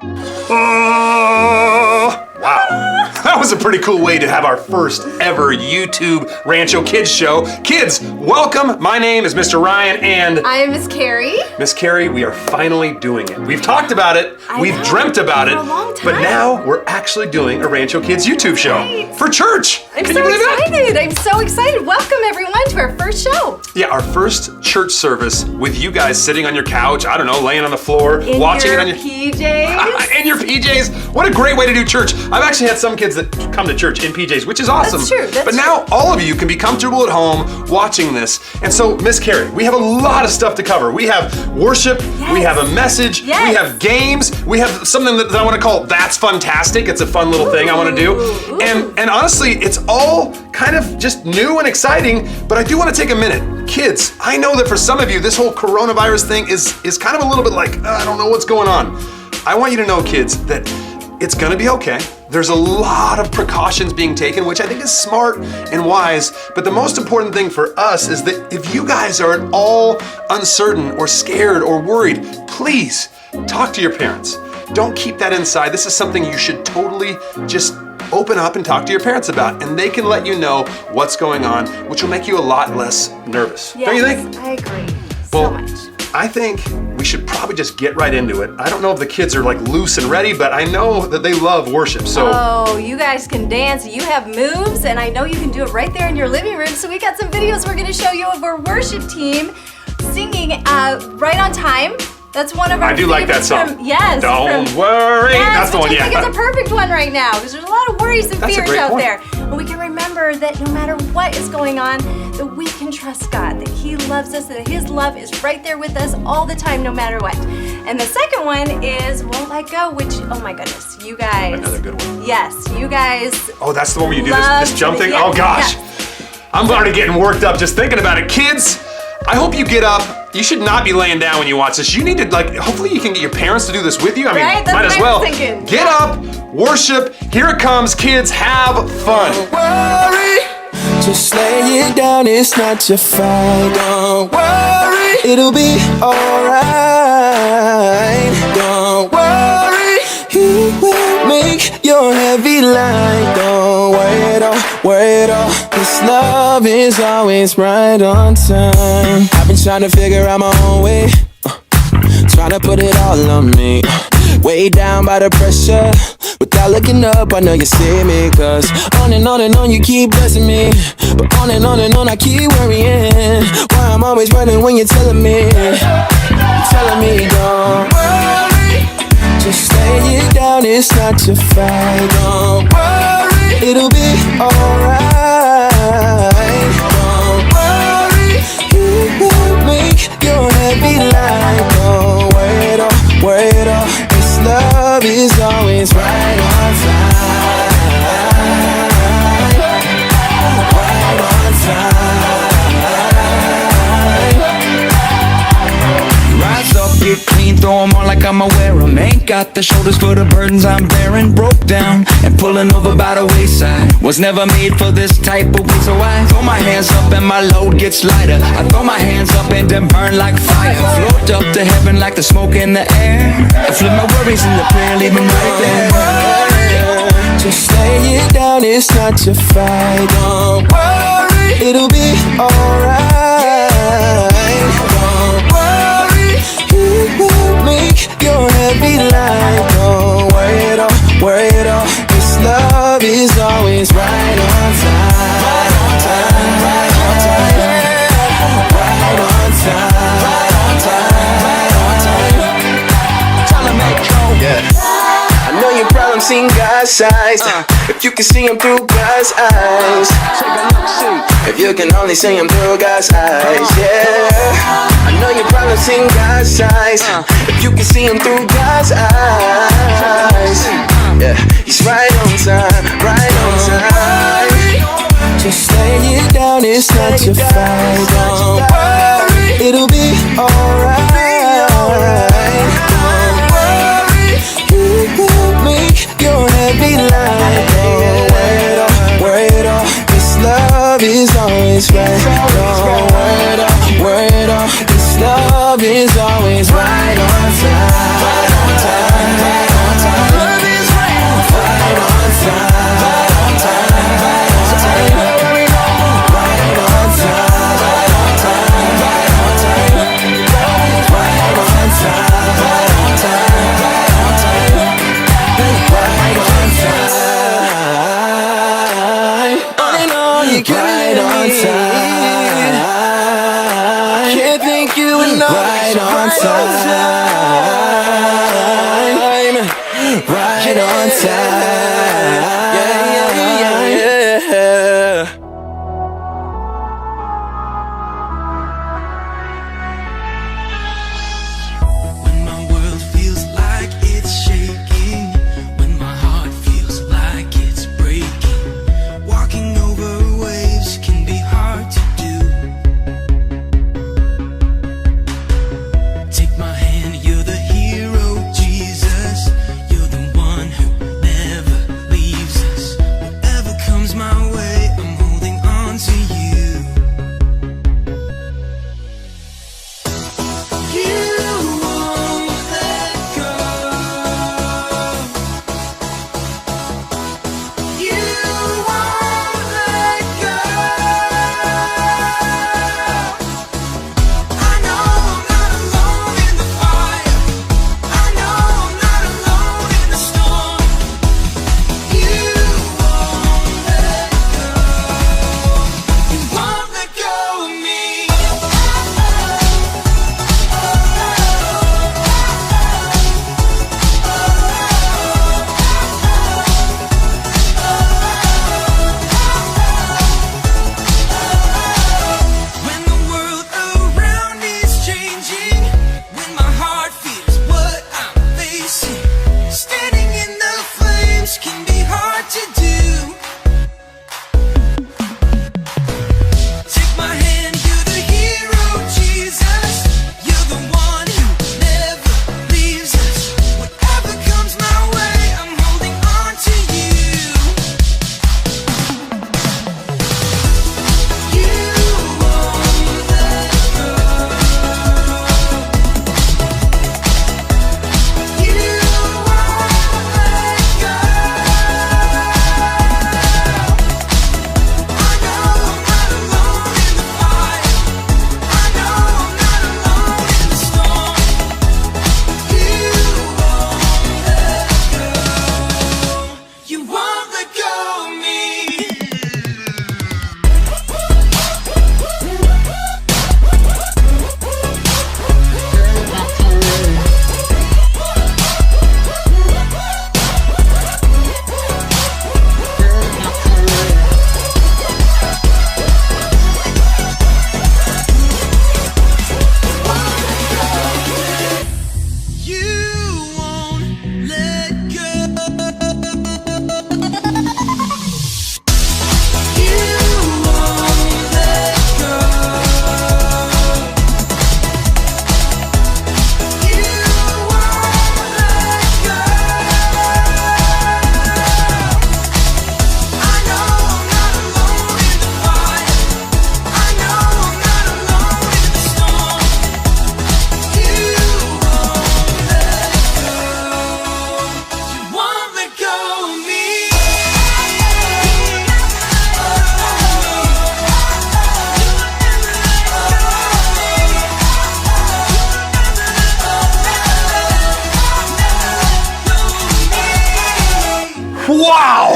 Wow. That was a pretty cool way to have our first ever YouTube Rancho Kids show. Kids, welcome. My name is Mr. Ryan and I am Miss Karri. Miss Karri, we are finally doing it. We've talked about it, we've dreamt about it, for a long time. but now we're actually doing a Rancho Kids YouTube show for church. I'm Can so you believe excited. that? I'm so excited. Welcome everyone to our first show. Yeah, our first church service with you guys sitting on your couch, I don't know, laying on the floor, In watching your it on your PJs. in your PJs. What a great way to do church. I've actually had some kids that come to church in PJs, which is awesome. That's true. But now all of you can be comfortable at home watching this. And so, Miss Karri, we have a lot of stuff to cover. We have worship, we have a message, we have games, we have something that I want to call That's Funtastic. It's a fun little thing I want to do. And honestly, it's all kind of just new and exciting, but I do want to take a minute. Kids, I know that for some of you, this whole coronavirus thing is kind of a little bit like, I don't know what's going on. I want you to know, kids, that it's gonna be okay. There's a lot of precautions being taken, which I think is smart and wise, but the most important thing for us is that if you guys are at all uncertain or scared or worried, please talk to your parents. Don't keep that inside. This is something you should totally just open up and talk to your parents about, and they can let you know what's going on, which will make you a lot less nervous. Yes, Don't you think? I agree Well, so much. I think we should probably just get right into it. I don't know if the kids are like loose and ready, but I know that they love worship, so. Oh, you guys can dance, you have moves, and I know you can do it right there in your living room. So we got some videos we're gonna show you of our worship team singing right on time. That's one of our I do like that song. Yes. Don't worry. Yes, That's the one, which I yeah. think it's a perfect one right now because there's a lot of worries and That's a fears great out point. there. And we can remember that no matter what is going on, that we can trust God, that He loves us, that His love is right there with us all the time, no matter what. And the second one is Won't Let Go, which, oh my goodness, you guys. Another good one. Yes, you guys. Oh, that's the one where you do love this jump thing? yes, Oh gosh. yes. I'm already getting worked up just thinking about it. Kids, I hope you get up. You should not be laying down when you watch this. You need to, like, hopefully you can get your parents to do this with you. I mean, Right? That's might what as I well. was thinking. Get up, worship. Here it comes. Kids, have fun. Don't worry, just lay it down, it's not your fight. Don't worry, it'll be alright. Don't worry, He will make your heavy light. Don't worry at all, worry at all. His love is always right on time. I've been trying to figure out my own way, trying to put it all on me. Way down by the pressure, without looking up, I know you see me. Cause on and on you keep blessing me, but on and on I keep worrying. Why I'm always running when you're telling me don't worry, just lay it down, it's not your fight. Don't worry, it'll be alright. Don't worry, He will make your heavy light. Don't worry at all, worry at all. His love is always right on time. Right on time. Rise up, get clean, throw 'em on like I'ma wear 'em. Ain't got the shoulders for the burdens I'm bearing. Broke down and pulling over by the wayside. Was never made for this type of way, so I throw my hands up and my load gets lighter. I throw my hands up and then burn like fire. Float up to heaven like the smoke in the air. I flip my worries into prayer, leave 'em right there. Just lay it down, it's not your fight. Don't worry, it'll be alright. Don't worry, He will make your heavy light. Don't worry at all, worry at all. His love is always right on time. Right on time, right on time, right on time, right on time, right on time. Tell him make go. Yeah. I know your problems seem God's size. If you can see Him through God's eyes, if you can only see Him through God's eyes, yeah. I know your problems seem God's size. If you can see Him through God's eyes, yeah. He's right on time, right on time. Just lay it down, it's not your fight. Don't worry, it'll be alright. Your heavy light. Don't worry at all. His love is always right. Don't worry at all. His love is always right on time. Right on time. Right on right on time. Yeah. When my world feels like it's shaking, when my heart feels like it's breaking, walking over waves can be hard to do. Take my hand, you're the hero, Jesus. You're the one who never leaves us. Whatever comes my way, I'm holding on to you. You won't let go. You won't let go. I know I'm not alone in the fire. I know I'm not alone in the storm. You won't let go. You won't let go of me. When the world around is changing, when my heart feels what I'm facing, standing in the flames can be hard to do. Take my hand, you're the hero, Jesus. You're the one who never leaves us. Whatever comes my way, I'm holding on to you. You won't let go. You won't let go. I know I'm not alone in the fire. I know I'm not alone in the storm. You won't let go. You won't let go of me. You won't let go. You won't let go. You won't let go. I know I'm not alone in the fire. I know I'm not alone in the storm. You won't let go. You won't let go of me. Wow!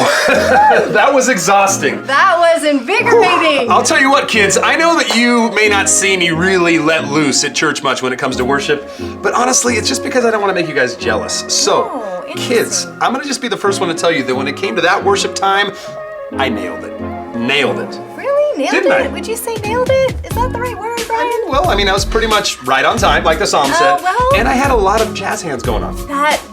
That was exhausting. That was invigorating. I'll tell you what, kids, I know that you may not see me really let loose at church much when it comes to worship, but honestly, it's just because I don't want to make you guys jealous. So, Oh, kids, interesting. I'm going to just be the first one to tell you that when it came to that worship time, I nailed it. Nailed it. Really? Nailed Didn't it? I? Would you say nailed it? Is that the right word, Brian? Well, I mean, I was pretty much right on time, like the song said, well. and I had a lot of jazz hands going on.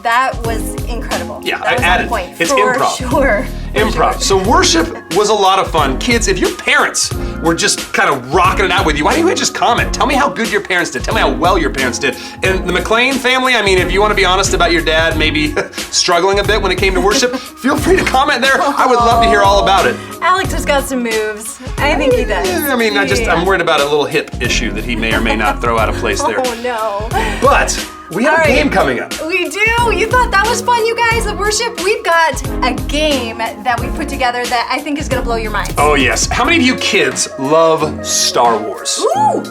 That was incredible. Yeah, that I was added. on point. It's for improv. Sure. Improv. So worship was a lot of fun. Kids, if your parents were just kind of rocking it out with you, why don't you just comment? Tell me how good your parents did. Tell me how well your parents did. And the McLean family, I mean, if you want to be honest about your dad maybe struggling a bit when it came to worship, feel free to comment there. I would love to hear all about it. Alex has got some moves. I think he does. I mean, I'm worried about a little hip issue that he may or may not throw out of place there. Oh no. But we have All a right. game coming up. We do. You thought that was fun, you guys, the worship? We've got a game that we put together that I think is gonna blow your minds. Oh yes. How many of you kids love Star Wars? Ooh!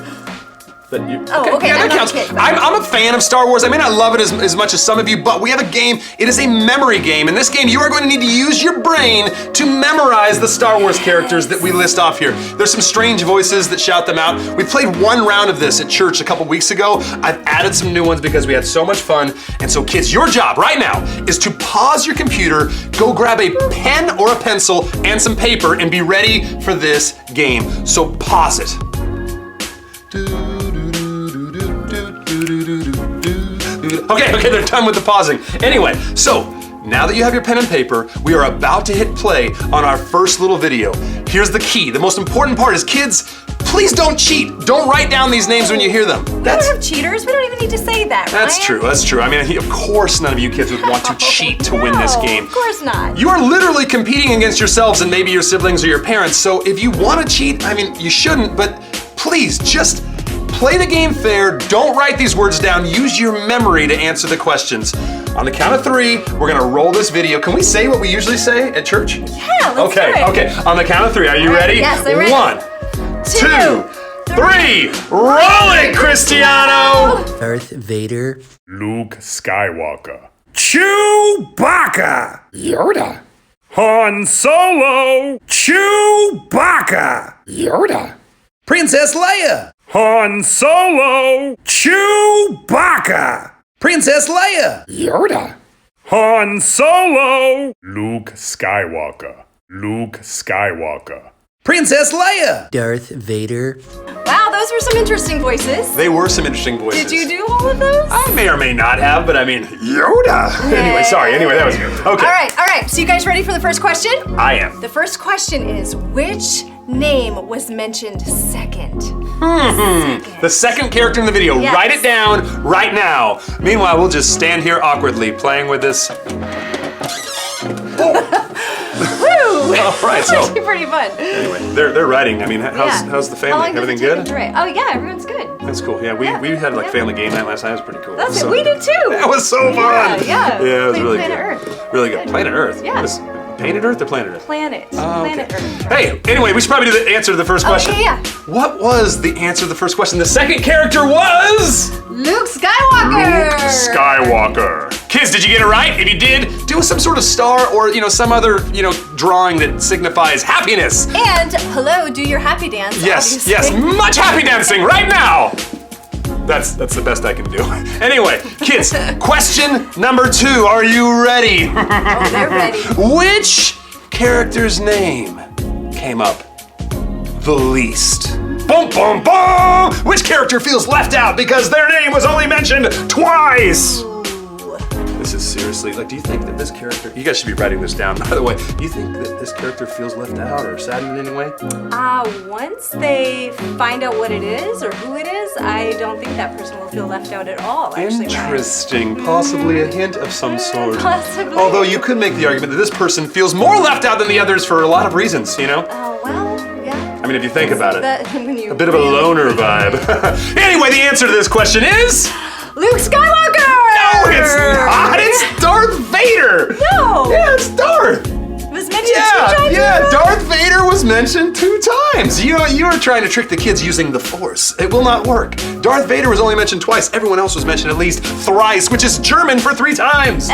But you, okay, yeah, I'm that not counts. a kid, but- I'm a fan of Star Wars. I may not love it as much as some of you, but we have a game. It is a memory game. In this game, you are going to need to use your brain to memorize the Star Wars characters that we list off here. There's some strange voices that shout them out. We played one round of this at church a couple weeks ago. I've added some new ones because we had so much fun. And so kids, your job right now is to pause your computer, go grab a pen or a pencil and some paper and be ready for this game. So pause it. Okay, they're done with the pausing. Anyway, so now that you have your pen and paper, we are about to hit play on our first little video. Here's the key. The most important part is, kids, please don't cheat. Don't write down these names when you hear them. We don't have cheaters. We don't even need to say that, That's Ryan. true, that's true. I mean, of course none of you kids would want to cheat to win this game. Of course not. You are literally competing against yourselves and maybe your siblings or your parents, so if you want to cheat, I mean, you shouldn't, but please, just play the game fair. Don't write these words down. Use your memory to answer the questions. On the count of 3, we're gonna roll this video. Can we say what we usually say at church? Yeah, let's do it. Okay. On the count of 3, are you ready? Yes, I'm ready. 1, 2, 3. Roll it, Cristiano! Darth Vader. Luke Skywalker. Chewbacca. Yoda. Han Solo. Chewbacca. Yoda. Princess Leia. Han Solo. Chewbacca. Princess Leia. Yoda. Han Solo. Luke Skywalker. Luke Skywalker. Princess Leia. Darth Vader. Wow, those were some interesting voices. They were some interesting voices. Did you do all of those? I may or may not have, but I mean, Yoda. Anyway, sorry. Anyway, that was good. Okay. All right. So you guys ready for the first question? I am. The first question is, which name was mentioned second? The second character in the video. Yes. Write it down right now. Meanwhile, we'll just stand here awkwardly playing with this. Woo! All right, That's so actually pretty fun. anyway, they're writing. I mean, how's the How family? long does Everything it take good? them to write? Oh yeah, everyone's good. That's cool. Yeah, we had like family game night last night. It was pretty cool. That's So- it. We did too. That was so fun. Yeah. Yeah, it was Played really Planet good. Earth. Really good. Planet Earth. Yeah. What is Painted Earth or Planet Earth? Planet. Oh, okay. Planet Earth. Hey, anyway, we should probably do the answer to the first question. yeah. What was the answer to the first question? The second character was Luke Skywalker. Luke Skywalker. Kids, did you get it right? If you did, do some sort of star or some other drawing that signifies happiness. And hello, do your happy dance. Yes, obviously. yes, much happy dancing right now. That's the best I can do. Anyway, kids, question number 2. Are you ready? Oh, they're ready. Which character's name came up the least? Boom, boom, boom! Which character feels left out because their name was only mentioned twice? This is seriously, do you think that this character, you guys should be writing this down, by the way, do you think that this character feels left out or saddened in any way? Once they find out what it is or who it is, I don't think that person will feel left out at all, actually. Ryan. Interesting. Possibly a hint of some sort. Possibly. Although you could make the argument that this person feels more left out than the others for a lot of reasons, Oh, well, yeah. I mean, if you think about it. A A bit of a loner vibe. Anyway, the answer to this question is... Luke Skywalker! No, it's not! It's Darth Vader! No! Yeah, it's Darth! It was mentioned 2 times. Yeah, Darth Vader was mentioned 2 times. You are trying to trick the kids using the Force. It will not work. Darth Vader was only mentioned twice. Everyone else was mentioned at least thrice, which is German for 3 times.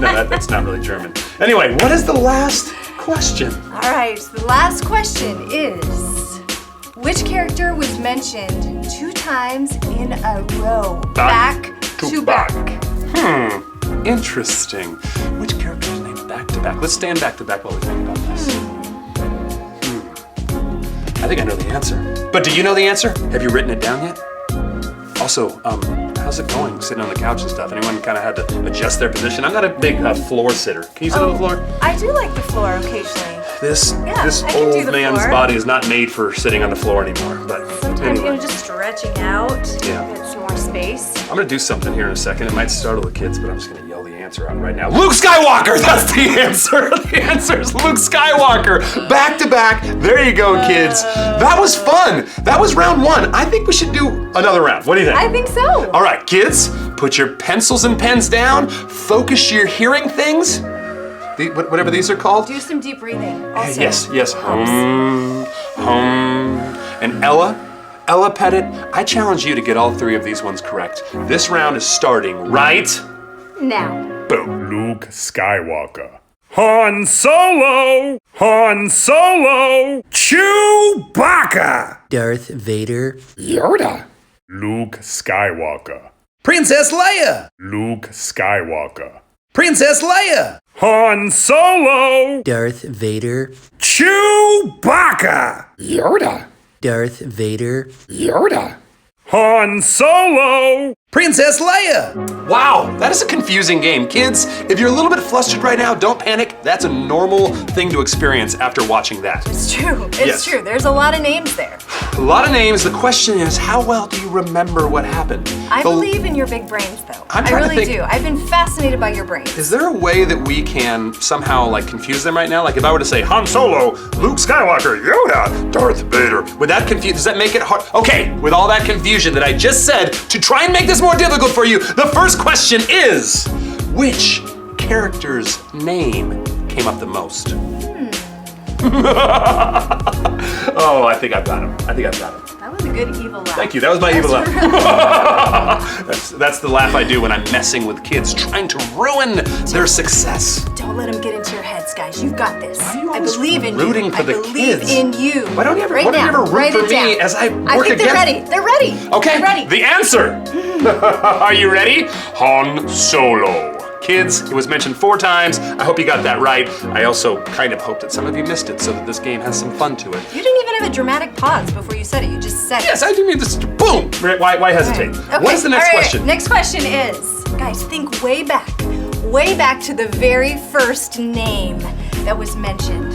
No, that's not really German. Anyway, what is the last question? All right, the last question is, which character was mentioned 2 times in a row? Back to back. Interesting. Which character is named back to back? Let's stand back to back while we think about this. I think I know the answer. But do you know the answer? Have you written it down yet? Also, how's it going sitting on the couch and stuff? Anyone kind of had to adjust their position? I'm not a big floor sitter. Can you sit on the floor? I do like the floor occasionally. This I can do old the man's floor. body is not made for sitting on the floor anymore. But Sometimes anyway. just stretching out. Yeah. Get some more space. I'm gonna do something here in a second. It might startle the kids, but I'm just gonna yell the answer out right now. Luke Skywalker! That's the answer. The answer is Luke Skywalker. Back to back. There you go, kids. That was fun. That was round 1. I think we should do another round. What do you think? I think so. All right, kids, put your pencils and pens down. Focus your hearing things. Whatever these are called. Do some deep breathing. Also. Yes. And Ella, Ella Pettit, I challenge you to get all 3 of these ones correct. This round is starting right Now. boom. Luke Skywalker. Han Solo! Han Solo! Chewbacca! Darth Vader. Yoda. Luke Skywalker. Princess Leia. Luke Skywalker. Princess Leia. Han Solo! Darth Vader. Chewbacca! Yoda. Darth Vader. Yoda. Han Solo! Princess Leia. Wow, that is a confusing game. Kids, if you're a little bit flustered right now, don't panic. That's a normal thing to experience after watching that. It's true. It's Yes. true. There's a lot of names there. A lot of names. The question is, how well do you remember what happened? I believe in your big brains, though. I'm I trying to really think- do. I've been fascinated by your brains. Is there a way that we can somehow like confuse them right now? Like if I were to say Han Solo, Luke Skywalker, Yoda, Darth Vader, would that confuse? Does that make it hard? Okay, with all that confusion that I just said, to try and make this more difficult for you, the first question is, which character's name came up the most? Oh, I think I've got him. I think I've got him. That was a good evil laugh. Thank you. That was my evil laugh. That's that's the laugh I do when I'm messing with kids, trying to ruin their success. Don't let them get into your heads, guys. You've got this. Why are you I always believe in rooting you. for the I believe kids? in you. Why don't you ever- right why don't you now, ever root write for it me down. as I I work think they're against- ready. They're ready. Okay, They're ready. the answer. Are you ready? Han Solo. Kids, it was mentioned 4 times. I hope you got that right. I also kind of hope that some of you missed it so that this game has some fun to it. You didn't even have a dramatic pause before you said it. You just said Yes, it. I do mean this. Boom! Why hesitate? Okay, What is the next all right, question? Next question is, guys, think way back to the very first name that was mentioned.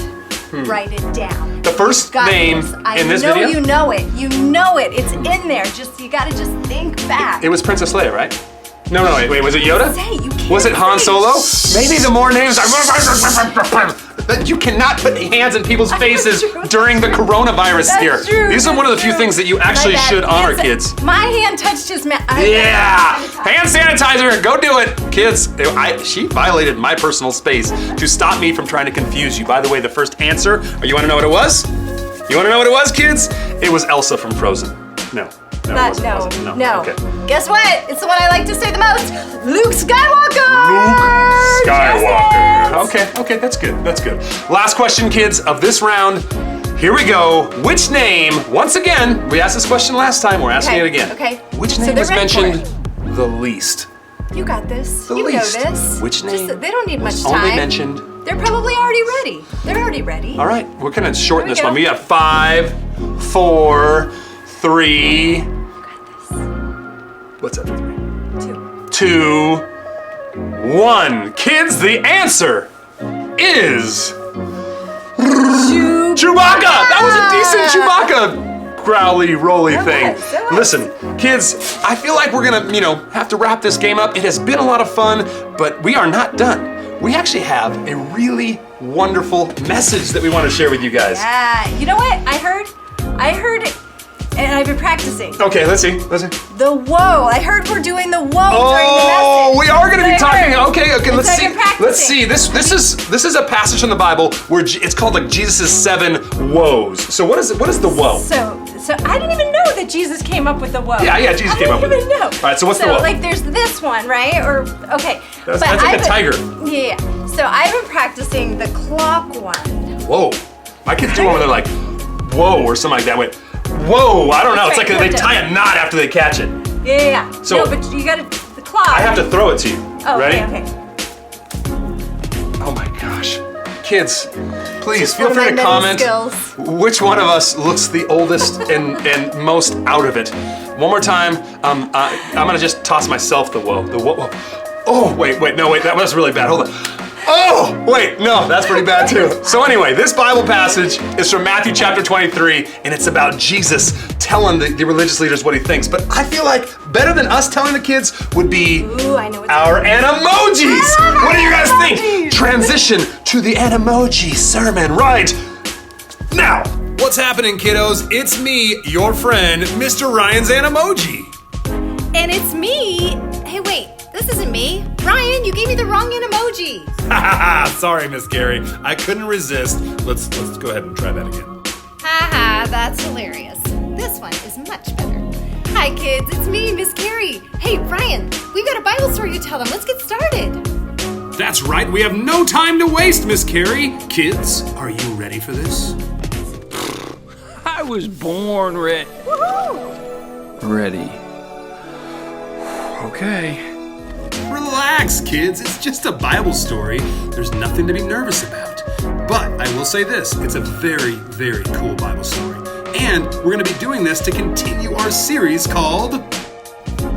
Write it down. The first Got name this. in this I know video? you know it. You know it. It's in there. You gotta just think back. It was Princess Leia, right? No, wait, was it Yoda? Say, you can't Was it Han say. Solo? Maybe the more names that you cannot put hands in people's faces true. during the coronavirus That's scare. true, These are one of the that's few true. things that you My actually bad. should honor, Hand kids. My hand touched his mouth. Yeah! Hand sanitizer, go do it. Kids, she violated my personal space to stop me from trying to confuse you. By the way, the first answer, you wanna know what it was? You wanna know what it was, kids? It was Elsa from Frozen. No. it wasn't, was it? No. Okay. Guess what? It's the one I like to say the most. Luke Skywalker. Luke Skywalker. Okay, that's good. That's good. Last question, kids, of this round. Here we go. Which name, once again, we asked this question last time, we're asking it again. Okay. Which So name they're was ready for mentioned the least? You got this. The you least. know this. Which name They don't need much was time. only mentioned? They're probably already ready. They're already ready. All right, we're gonna shorten Here we this one. go. We got 5, 4, 3. What's after 3? 2, 1. Kids, the answer is Chewbacca. That was a decent Chewbacca growly, rolly thing. That was. Listen, kids, I feel like we're gonna, have to wrap this game up. It has been a lot of fun, but we are not done. We actually have a really wonderful message that we want to share with you guys. Yeah. You know what? I heard, and I've been practicing. Okay, let's see. The whoa. I heard we're doing the whoa during the Oh, message. we are going to be That's what I talking. heard. Okay. That's Let's what see. I've been practicing. Let's see. This is a passage from the Bible where it's called like Jesus' 7 woes. So what is the woe? So I didn't even know that Jesus came up with the woe. Yeah, Jesus came up with I it. didn't even know. All right, so what's the woe? Like there's this one, right? Or okay. That's like a tiger. Yeah. So I've been practicing the clock one. Whoa. My kids do one where they're like, whoa, or something like that. Wait, whoa, I don't know. That's It's right, like they flipped tie a knot after they catch it. Yeah. So- no, but you gotta the clock. I have to throw it to you. Oh, Ready? okay. Oh my gosh. Kids, please Just feel one free of to my comment many skills. which one of us looks the oldest and most out of it. One more time, I'm gonna just toss myself the woe. The woe. Oh, wait, that was really bad. Hold on. Oh, wait, no, that's pretty bad too. So anyway, this Bible passage is from Matthew chapter 23, and it's about Jesus telling the religious leaders what he thinks. But I feel like better than us telling the kids would be Ooh, I know what's our animojis. I love What do you guys think? animojis. Transition to the animoji sermon right now. What's happening, kiddos? It's me, your friend, Mr. Ryan's Animoji. And it's me. Hey, wait. This isn't me. Ryan, you gave me the wrong emoji. Sorry, Miss Karri. I couldn't resist. Let's go ahead and try that again. Haha, that's hilarious. This this one is much better. Hi kids, it's me, Miss Karri. Hey Ryan, we got a Bible story to tell them. Let's get started. That's right, we have no time to waste, Miss Karri. Kids, are you ready for this? I was born ready. Okay. Relax, kids. It's just a Bible story. There's nothing to be nervous about. But I will say this, it's a very, very cool Bible story. And we're going to be doing this to continue our series called...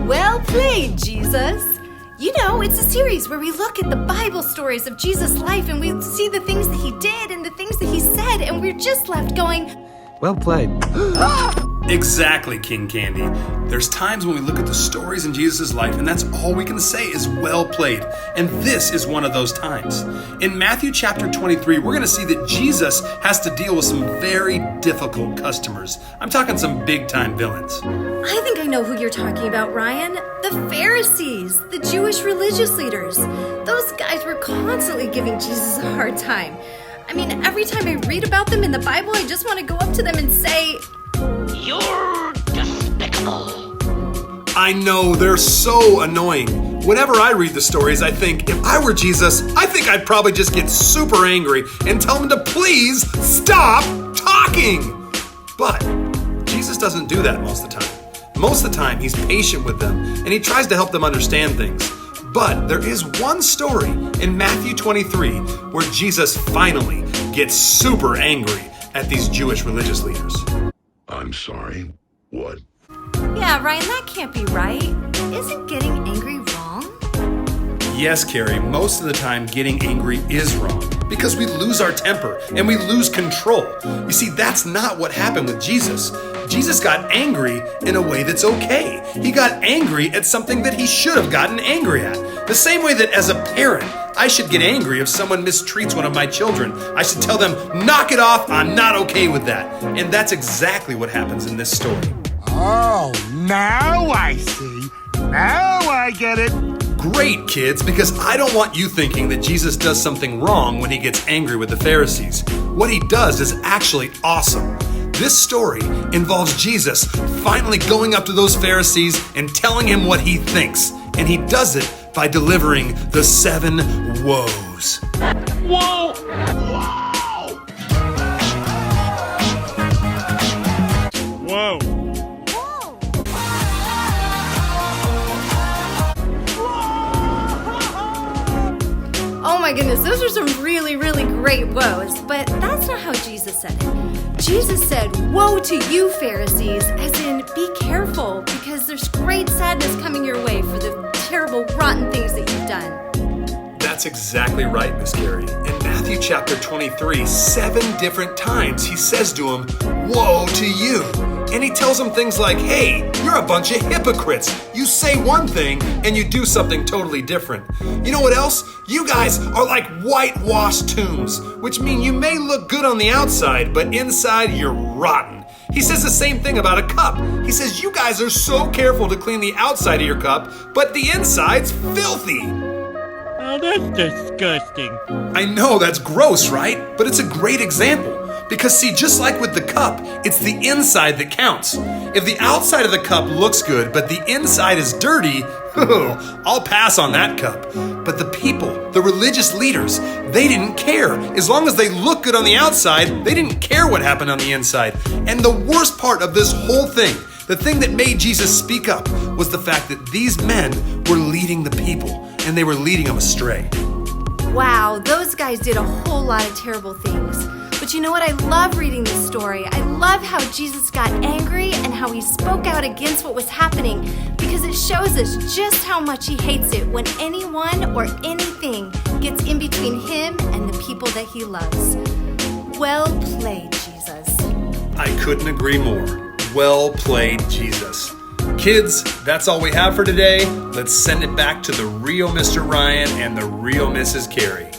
Well played, Jesus. You know, it's a series where we look at the Bible stories of Jesus' life and we see the things that he did and the things that he said, and we're just left going, Well played. Exactly, King Candy. There's times when we look at the stories in Jesus' life and that's all we can say is well played. And this is one of those times. In Matthew chapter 23, we're going to see that Jesus has to deal with some very difficult customers. I'm talking some big time villains. I think I know who you're talking about, Ryan. The Pharisees, the Jewish religious leaders. Those guys were constantly giving Jesus a hard time. I mean, every time I read about them in the Bible, I just want to go up to them and say, You're despicable. I know, they're so annoying. Whenever I read the stories, I think, if I were Jesus, I think I'd probably just get super angry and tell them to please stop talking. But Jesus doesn't do that most of the time. Most of the time, he's patient with them and he tries to help them understand things. But there is one story in Matthew 23 where Jesus finally gets super angry at these Jewish religious leaders. I'm sorry, what? yeah, Ryan, that can't be right. Isn't getting angry wrong? Yes, Karri, most of the time getting angry is wrong because we lose our temper and we lose control. You see, that's not what happened with Jesus. Jesus got angry in a way that's okay. He got angry at something that he should have gotten angry at. The same way that as a parent, I should get angry if someone mistreats one of my children. I should tell them, knock it off, I'm not okay with that. And that's exactly what happens in this story. Oh, now I see. Now I get it. Great, kids, because I don't want you thinking that Jesus does something wrong when he gets angry with the Pharisees. What he does is actually awesome. This story involves Jesus finally going up to those Pharisees and telling him what he thinks. And he does it by delivering the 7 woes. Whoa! Whoa. Oh my goodness, those are some really, really great woes, but that's not how Jesus said it. Jesus said, woe to you, Pharisees, as in, be careful, because there's great sadness coming your way for the terrible, rotten things that you've done. That's exactly right, Miss Karri. In Matthew chapter 23, 7 different times he says to him, woe to you. And he tells them things like, hey, you're a bunch of hypocrites. You say one thing and you do something totally different. You know what else? You guys are like whitewashed tombs, which mean you may look good on the outside, but inside you're rotten. He says the same thing about a cup. He says you guys are so careful to clean the outside of your cup, but the inside's filthy. Oh, that's disgusting. I know, that's gross, right? But it's a great example. Because see, just like with the cup, it's the inside that counts. If the outside of the cup looks good, but the inside is dirty, I'll pass on that cup. But the people, the religious leaders, they didn't care. As long as they looked good on the outside, they didn't care what happened on the inside. And the worst part of this whole thing, the thing that made Jesus speak up, was the fact that these men were leading the people, and they were leading them astray. Wow, those guys did a whole lot of terrible things. But you know what? I love reading this story. I love how Jesus got angry and how he spoke out against what was happening, because it shows us just how much he hates it when anyone or anything gets in between him and the people that he loves. Well played, Jesus. I couldn't agree more. Well played, Jesus. Kids, that's all we have for today. Let's send it back to the real Mr. Ryan and the real Mrs. Karri.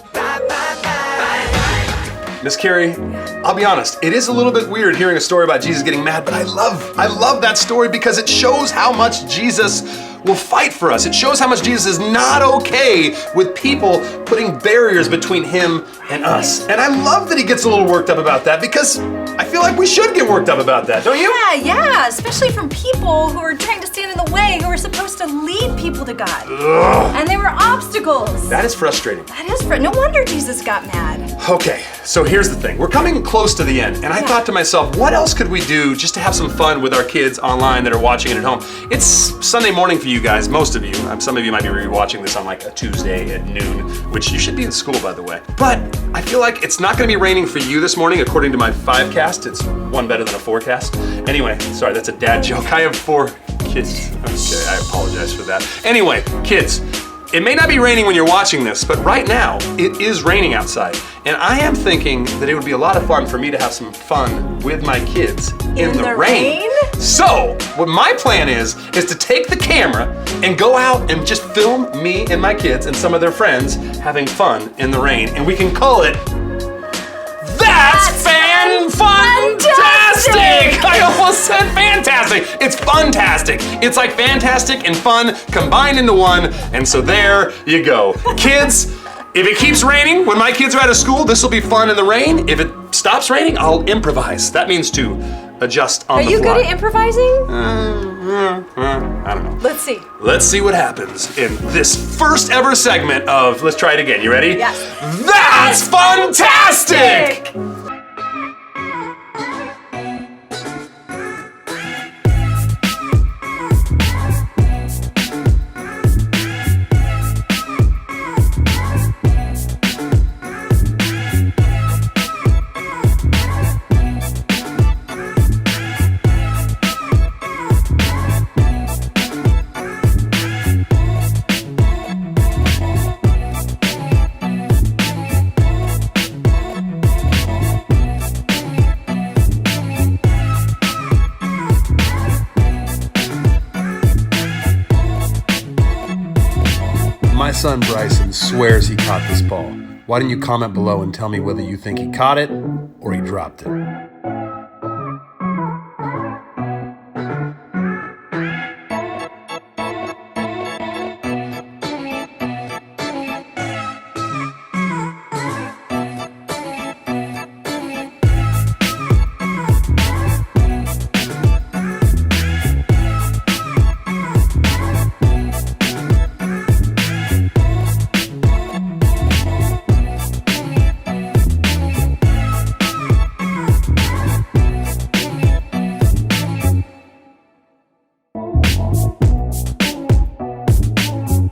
Miss Karri, I'll be honest, it is a little bit weird hearing a story about Jesus getting mad, but I love that story because it shows how much Jesus will fight for us. It shows how much Jesus is not okay with people putting barriers between him and us. And I love that he gets a little worked up about that because I feel like we should get worked up about that, don't you? Yeah, especially from people who are trying to stand in the way, who are supposed to lead people to God. Ugh. And they were obstacles. That is frustrating. That is no wonder Jesus got mad. Okay, so here's the thing. We're coming close to the end, and I thought to myself, what else could we do just to have some fun with our kids online that are watching it at home? It's Sunday morning for you guys, most of you. Some of you might be rewatching this on like a Tuesday at noon, which you should be in school, by the way. But I feel like it's not gonna be raining for you this morning, according to my 5cast. It's one better than a 4cast. Anyway, sorry, that's a dad joke. I have 4 kids. Okay, I apologize for that. Anyway, kids, it may not be raining when you're watching this, but right now it is raining outside. And I am thinking that it would be a lot of fun for me to have some fun with my kids in the rain. So, what my plan is to take the camera and go out and just film me and my kids and some of their friends having fun in the rain. And we can call it That's Fantastic! I almost said fantastic. It's funtastic. It's like fantastic and fun combined into one. And so there you go. Kids, if it keeps raining when my kids are out of school, this will be fun in the rain. If it stops raining, I'll improvise. That means to adjust on the fly. Are you good at improvising? I don't know. Let's see. Let's see what happens in this first ever segment of, let's try it again. You ready? Yes. That's fantastic! My son Bryson swears he caught this ball. Why don't you comment below and tell me whether you think he caught it or he dropped it?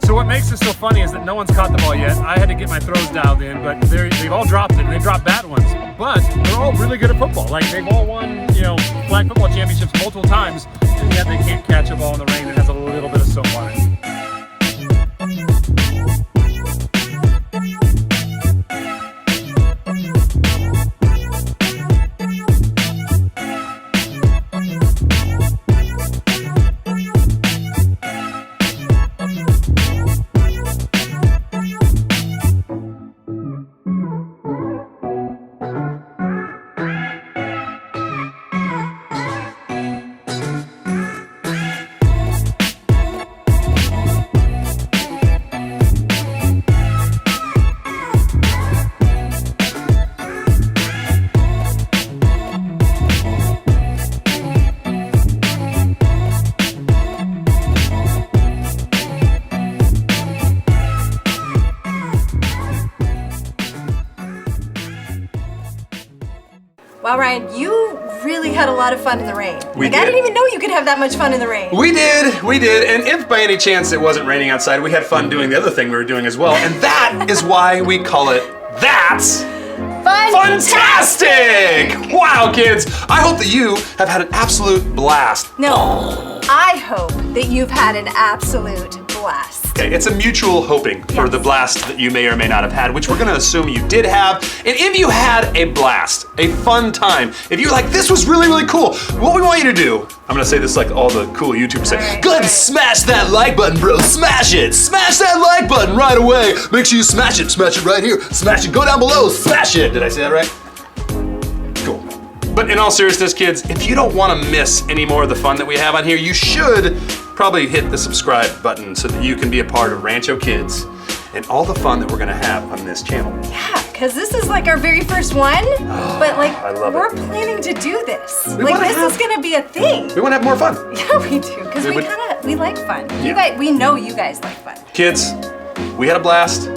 What makes this so funny is that no one's caught the ball yet. I had to get my throws dialed in, but they've all dropped it, and they dropped bad ones. But they're all really good at football. Like, they've all won, flag football championships multiple times, and yet they can't catch a ball in the rain that has a little bit of soap on it. Wow, Ryan, you really had a lot of fun in the rain. We I did. didn't even know you could have that much fun in the rain. We did. And if by any chance it wasn't raining outside, we had fun doing the other thing we were doing as well. And that is why we call it That's Fantastic! Wow, kids, I hope that you have had an absolute blast. No, I hope that you've had an absolute blast. Okay, it's a mutual hoping for the blast that you may or may not have had, which we're gonna assume you did have. And if you had a blast, a fun time, if you were like, this was really, really cool, what we want you to do, I'm gonna say this like all the cool YouTubers say, go ahead and smash that like button, bro, smash it. Smash that like button right away. Make sure you smash it right here. Smash it, go down below, smash it. Did I say that right? Cool. But in all seriousness, kids, if you don't wanna miss any more of the fun that we have on here, you should probably hit the subscribe button so that you can be a part of Rancho Kids and all the fun that we're gonna have on this channel. Yeah, because this is like our very first one, but like I love we're it. planning to do this. We Like wanna this is gonna be a thing. We wanna have more fun. Yeah, we do, because we like fun. You guys, we know you guys like fun. Kids, we had a blast.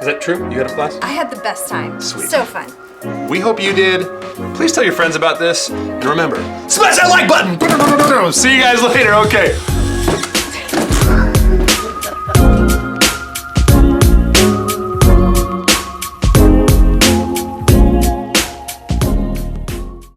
Is that true? You had a blast? I had the best time. Sweet. So fun. We hope you did. Please tell your friends about this. And remember, smash that like button. See you guys later. Okay.